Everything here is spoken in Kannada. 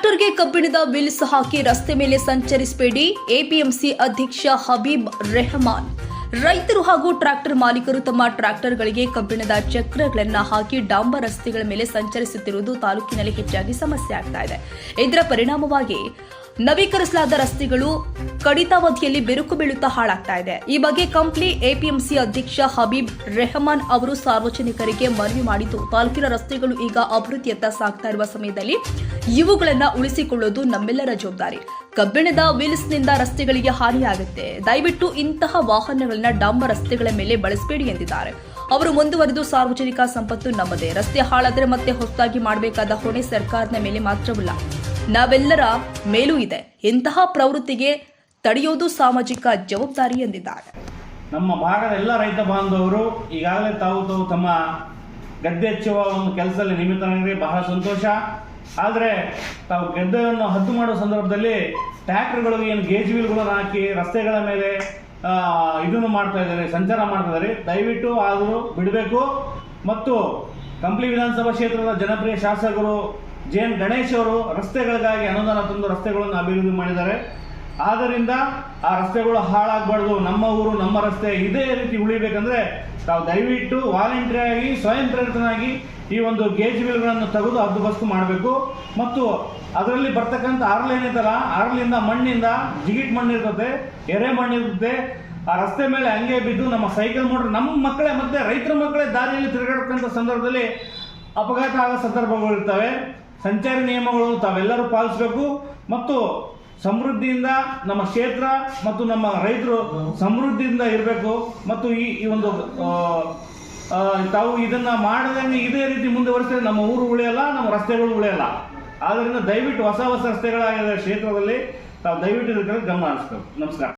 ಟ್ರ್ಯಾಕ್ಟರ್ಗೆ ಕಬ್ಬಿಣದ ವಿಲ್ಸ್ ಹಾಕಿ ರಸ್ತೆ ಮೇಲೆ ಸಂಚರಿಸಬೇಡಿ. ಎಪಿಎಂಸಿ ಅಧ್ಯಕ್ಷ ಹಬೀಬ್ ರೆಹಮಾನ್. ರೈತರು ಹಾಗೂ ಟ್ರ್ಯಾಕ್ಟರ್ ಮಾಲೀಕರು ತಮ್ಮ ಟ್ರ್ಯಾಕ್ಟರ್ಗಳಿಗೆ ಕಬ್ಬಿಣದ ಚಕ್ರಗಳನ್ನು ಹಾಕಿ ಡಾಂಬರ್ ರಸ್ತೆಗಳ ಮೇಲೆ ಸಂಚರಿಸುತ್ತಿರುವುದು ತಾಲೂಕಿನಲ್ಲಿ ಹೆಚ್ಚಾಗಿ ಸಮಸ್ಯೆ ಆಗ್ತಾ ಇದೆ. ಇದರ ಪರಿಣಾಮವಾಗಿ ನವೀಕರಿಸಲಾದ ರಸ್ತೆಗಳು ಕಡಿತಾವಧಿಯಲ್ಲಿ ಬಿರುಕು ಬೀಳುತ್ತಾ ಹಾಳಾಗ್ತಾ ಇದೆ. ಈ ಬಗ್ಗೆ ಕಂಪ್ಲಿ ಎಪಿಎಂಸಿ ಅಧ್ಯಕ್ಷ ಹಬೀಬ್ ರೆಹಮಾನ್ ಅವರು ಸಾರ್ವಜನಿಕರಿಗೆ ಮನವಿ ಮಾಡಿದ್ದು, ತಾಲೂಕಿನ ರಸ್ತೆಗಳು ಈಗ ಅಭಿವೃದ್ಧಿಯತ್ತ ಸಾಗ್ತಾ ಇರುವ ಸಮಯದಲ್ಲಿ ಇವುಗಳನ್ನು ಉಳಿಸಿಕೊಳ್ಳುವುದು ನಮ್ಮೆಲ್ಲರ ಜವಾಬ್ದಾರಿ. ಕಬ್ಬಿಣದ ವಿಲ್ಸ್ನಿಂದ ರಸ್ತೆಗಳಿಗೆ ಹಾನಿಯಾಗುತ್ತೆ. ದಯವಿಟ್ಟು ಇಂತಹ ವಾಹನಗಳನ್ನ ಡಾಂಬರ್ ರಸ್ತೆಗಳ ಮೇಲೆ ಬಳಸಬೇಡಿ ಎಂದಿದ್ದಾರೆ. ಅವರು ಮುಂದುವರೆದು, ಸಾರ್ವಜನಿಕ ಸಂಪತ್ತು ನಮ್ಮದೇ. ರಸ್ತೆ ಹಾಳಾದರೆ ಮತ್ತೆ ಹೊಸದಾಗಿ ಮಾಡಬೇಕಾದ ಹೊಣೆ ಸರ್ಕಾರದ ಮೇಲೆ ಮಾತ್ರವಲ್ಲ, ನಾವೆಲ್ಲರ ಮೇಲೂ ಇದೆ. ಇಂತಹ ಪ್ರವೃತ್ತಿಗೆ ತಡೆಯೋದು ಸಾಮಾಜಿಕ ಜವಾಬ್ದಾರಿ ಎಂದಿದ್ದಾರೆ. ನಮ್ಮ ಭಾಗದ ಎಲ್ಲ ರೈತ ಬಾಂಧವರು ಈಗಾಗಲೇ ತಾವು ತಮ್ಮ ಗದ್ದೆ ಹೆಚ್ಚುವ ಒಂದು ಕೆಲಸದಲ್ಲಿ ನಿಮಿತ್ತರಾಗಿ ಬಹಳ ಸಂತೋಷ. ಆದರೆ ತಾವು ಗದ್ದೆಯನ್ನು ಹದ್ದು ಮಾಡುವ ಸಂದರ್ಭದಲ್ಲಿ ಟ್ರ್ಯಾಕ್ಟರ್ಗಳಿಗೆ ಏನು ಗೇಜ್ ವೀಲ್ಗಳನ್ನು ಹಾಕಿ ರಸ್ತೆಗಳ ಮೇಲೆ ಇದನ್ನು ಮಾಡ್ತಾ ಇದ್ದಾರೆ, ಸಂಚಾರ ಮಾಡ್ತಾ ಇದ್ದಾರೆ. ದಯವಿಟ್ಟು ಆದರೂ ಬಿಡಬೇಕು. ಮತ್ತು ಕಂಪ್ಲಿ ವಿಧಾನಸಭಾ ಕ್ಷೇತ್ರದ ಜನಪ್ರಿಯ ಶಾಸಕರು ಜೆ.ಎನ್. ಗಣೇಶ್ ಅವರು ರಸ್ತೆಗಳಿಗಾಗಿ ಅನುದಾನ ತಂದು ರಸ್ತೆಗಳನ್ನು ಅಭಿವೃದ್ಧಿ ಮಾಡಿದ್ದಾರೆ. ಆದ್ದರಿಂದ ಆ ರಸ್ತೆಗಳು ಹಾಳಾಗಬಾರ್ದು. ನಮ್ಮ ಊರು ನಮ್ಮ ರಸ್ತೆ ಇದೇ ರೀತಿ ಉಳಿಬೇಕಂದ್ರೆ ತಾವು ದಯವಿಟ್ಟು ವಾಲಂಟಿಯರಾಗಿ ಸ್ವಯಂ ಪ್ರೇರಿತನಾಗಿ ಈ ಒಂದು ಗೇಜ್ ವೀಲ್ಗಳನ್ನು ತೆಗೆದು ಹದ್ದುಬಸ್ತು ಮಾಡಬೇಕು. ಮತ್ತು ಅದರಲ್ಲಿ ಬರ್ತಕ್ಕಂಥ ಆರ್ಲ್ ಏನಿತ್ತಲ್ಲ, ಆರ್ಲಿಂದ ಮಣ್ಣಿಂದ ಜಿಗಿಟ್ ಮಣ್ಣು ಇರ್ತದೆ, ಎರೆ ಮಣ್ಣು ಇರ್ತದೆ. ಆ ರಸ್ತೆ ಮೇಲೆ ಹಂಗೆ ಬಿದ್ದು ನಮ್ಮ ಸೈಕಲ್ ಮೋಟರ್, ನಮ್ಮ ಮಕ್ಕಳೇ ಮತ್ತೆ ರೈತರ ಮಕ್ಕಳೇ ದಾರಿಯಲ್ಲಿ ತಿರುಗಾಡ್ತಕ್ಕಂಥ ಸಂದರ್ಭದಲ್ಲಿ ಅಪಘಾತ ಆಗೋ ಸಂದರ್ಭಗಳು ಇರ್ತವೆ. ಸಂಚಾರಿ ನಿಯಮಗಳು ತಾವೆಲ್ಲರೂ ಪಾಲಿಸಬೇಕು. ಮತ್ತು ಸಮೃದ್ಧಿಯಿಂದ ನಮ್ಮ ಕ್ಷೇತ್ರ ಮತ್ತು ನಮ್ಮ ರೈತರು ಸಮೃದ್ಧಿಯಿಂದ ಇರಬೇಕು. ಮತ್ತು ಈ ಒಂದು ತಾವು ಇದನ್ನ ಮಾಡದಂಗೆ ಇದೇ ರೀತಿ ಮುಂದುವರಿಸಿದ್ರೆ ನಮ್ಮ ಊರು ಉಳಿಯಲ್ಲ, ನಮ್ಮ ರಸ್ತೆಗಳು ಉಳಿಯಲ್ಲ. ಆದ್ದರಿಂದ ದಯವಿಟ್ಟು ಹೊಸ ರಸ್ತೆಗಳಾಗಿರೋ ಕ್ಷೇತ್ರದಲ್ಲಿ ತಾವು ದಯವಿಟ್ಟು ಇದಕ್ಕೆ ಗಮನ ಹರಿಸಬೇಕು. ನಮಸ್ಕಾರ.